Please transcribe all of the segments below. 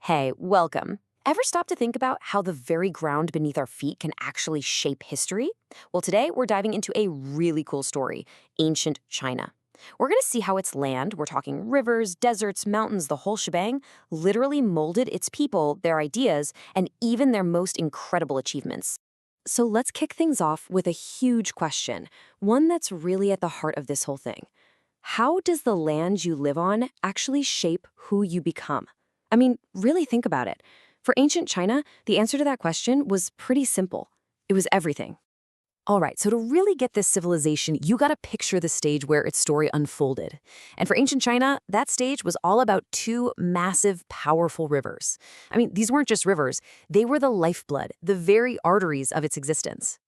Hey, welcome. Ever stop to think about how the very ground beneath our feet can actually shape history? Well, today we're diving into a really cool story, ancient China. We're going to see how its land, we're talking rivers, deserts, mountains, the whole shebang, literally molded its people, their ideas, and even their most incredible achievements. So let's kick things off with a huge question, one that's really at the heart of this whole thing. How does the land you live on actually shape who you become? I mean, really think about it. For ancient China, the answer to that question was pretty simple. It was everything. All right, so to really get this civilization, you gotta picture the stage where its story unfolded. And for ancient China, that stage was all about two massive, powerful rivers. I mean, these weren't just rivers, they were the lifeblood, the very arteries of its existence.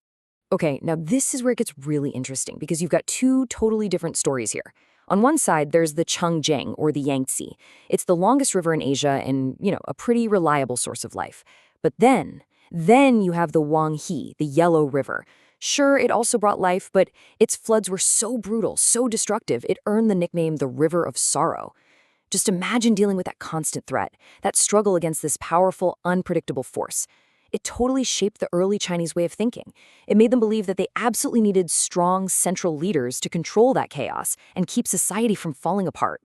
Okay, now this is where it gets really interesting because you've got two totally different stories here. On one side, there's the Changjiang, or the Yangtze. It's the longest river in Asia and, a pretty reliable source of life. But then you have the Huanghe, the Yellow River. Sure, it also brought life, but its floods were so brutal, so destructive, it earned the nickname the River of Sorrow. Just imagine dealing with that constant threat, that struggle against this powerful, unpredictable force. It totally shaped the early Chinese way of thinking. It made them believe that they absolutely needed strong central leaders to control that chaos and keep society from falling apart.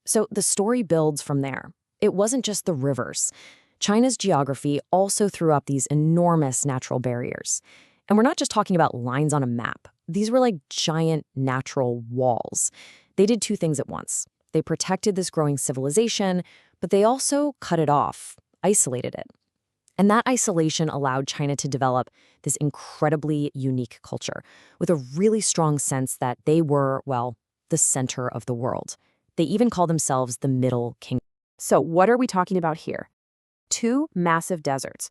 So the story builds from there. It wasn't just the rivers. China's geography also threw up these enormous natural barriers. And we're not just talking about lines on a map. These were like giant natural walls. They did two things at once. They protected this growing civilization, but they also cut it off, isolated it. And that isolation allowed China to develop this incredibly unique culture with a really strong sense that they were, well, the center of the world. They even call themselves the Middle Kingdom. So what are we talking about here? Two massive deserts.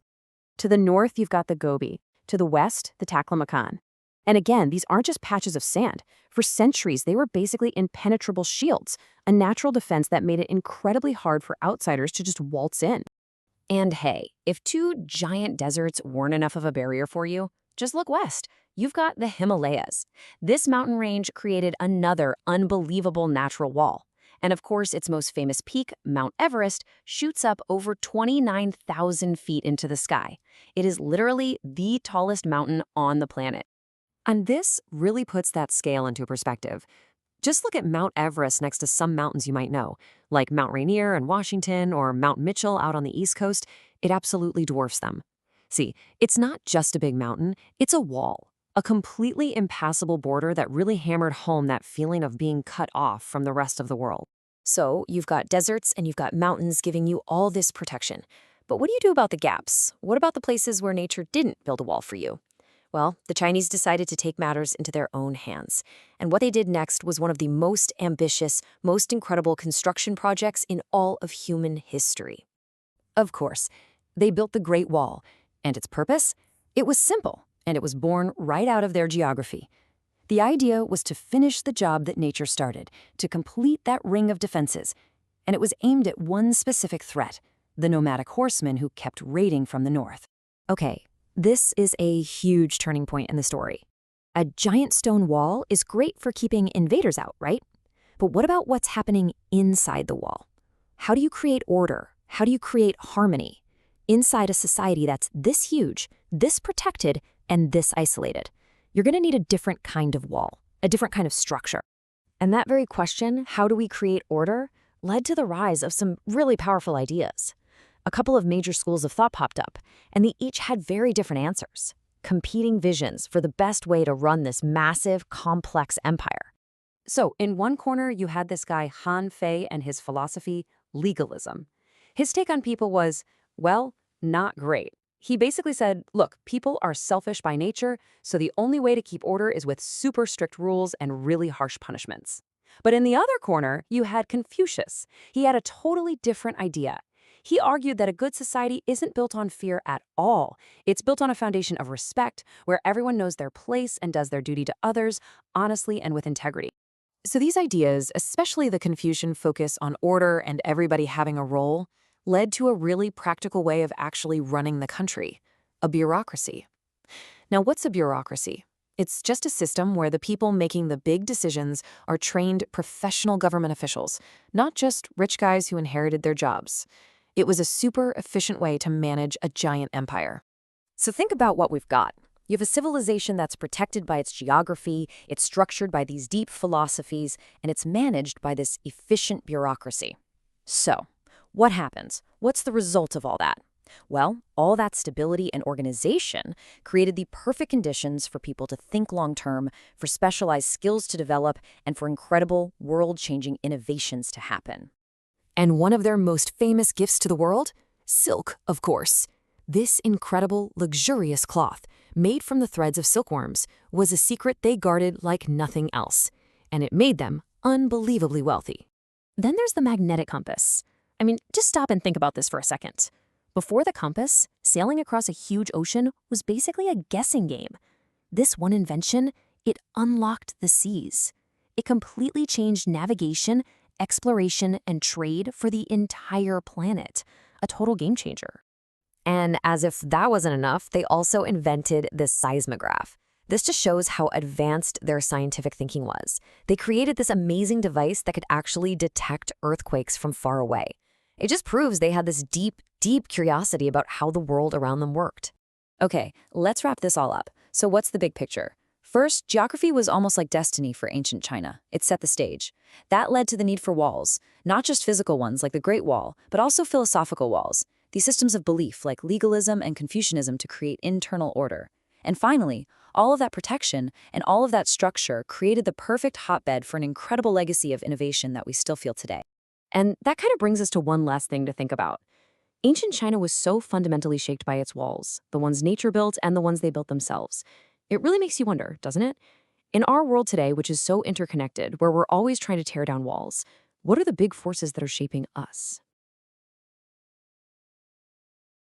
To the north, you've got the Gobi. To the west, the Taklamakan. And again, these aren't just patches of sand. For centuries, they were basically impenetrable shields, a natural defense that made it incredibly hard for outsiders to just waltz in. And hey, if two giant deserts weren't enough of a barrier for you, just look west. You've got the Himalayas. This mountain range created another unbelievable natural wall. And of course, its most famous peak, Mount Everest, shoots up over 29,000 feet into the sky. It is literally the tallest mountain on the planet. And this really puts that scale into perspective. Just look at Mount Everest next to some mountains you might know, like Mount Rainier in Washington or Mount Mitchell out on the East Coast. It absolutely dwarfs them. See, it's not just a big mountain, it's a wall, a completely impassable border that really hammered home that feeling of being cut off from the rest of the world. So you've got deserts and you've got mountains giving you all this protection. But what do you do about the gaps? What about the places where nature didn't build a wall for you? Well, the Chinese decided to take matters into their own hands. And what they did next was one of the most ambitious, most incredible construction projects in all of human history. Of course, they built the Great Wall. And its purpose? It was simple, and it was born right out of their geography. The idea was to finish the job that nature started, to complete that ring of defenses. And it was aimed at one specific threat, the nomadic horsemen who kept raiding from the north. Okay, this is a huge turning point in the story. A giant stone wall is great for keeping invaders out, right? But what about what's happening inside the wall? How do you create order? How do you create harmony inside a society that's this huge, this protected, and this isolated? You're going to need a different kind of wall, a different kind of structure. And that very question, how do we create order, led to the rise of some really powerful ideas. A couple of major schools of thought popped up, and they each had very different answers, competing visions for the best way to run this massive, complex empire. So, in one corner, you had this guy Han Fei and his philosophy, legalism. His take on people was, well, not great. He basically said, look, people are selfish by nature, so the only way to keep order is with super strict rules and really harsh punishments. But in the other corner, you had Confucius. He had a totally different idea. He argued that a good society isn't built on fear at all. It's built on a foundation of respect, where everyone knows their place and does their duty to others, honestly and with integrity. So these ideas, especially the Confucian focus on order and everybody having a role, led to a really practical way of actually running the country, a bureaucracy. Now, what's a bureaucracy? It's just a system where the people making the big decisions are trained professional government officials, not just rich guys who inherited their jobs. It was a super efficient way to manage a giant empire. So think about what we've got. You have a civilization that's protected by its geography, it's structured by these deep philosophies, and it's managed by this efficient bureaucracy. So, what happens? What's the result of all that? Well, all that stability and organization created the perfect conditions for people to think long-term, for specialized skills to develop, and for incredible, world-changing innovations to happen. And one of their most famous gifts to the world? Silk, of course. This incredible, luxurious cloth, made from the threads of silkworms, was a secret they guarded like nothing else, and it made them unbelievably wealthy. Then there's the magnetic compass. I mean, just stop and think about this for a second. Before the compass, sailing across a huge ocean was basically a guessing game. This one invention, it unlocked the seas. It completely changed navigation, exploration, and trade for the entire planet. A total game changer. And as if that wasn't enough, they also invented the seismograph. This just shows how advanced their scientific thinking was. They created this amazing device that could actually detect earthquakes from far away. It just proves they had this deep, deep curiosity about how the world around them worked. Okay, let's wrap this all up. So what's the big picture? First, geography was almost like destiny for ancient China. It set the stage. That led to the need for walls, not just physical ones like the Great Wall, but also philosophical walls, these systems of belief like legalism and Confucianism to create internal order. And finally, all of that protection and all of that structure created the perfect hotbed for an incredible legacy of innovation that we still feel today. And that kind of brings us to one last thing to think about. Ancient China was so fundamentally shaped by its walls, the ones nature built and the ones they built themselves. It really makes you wonder, doesn't it? In our world today, which is so interconnected, where we're always trying to tear down walls, what are the big forces that are shaping us?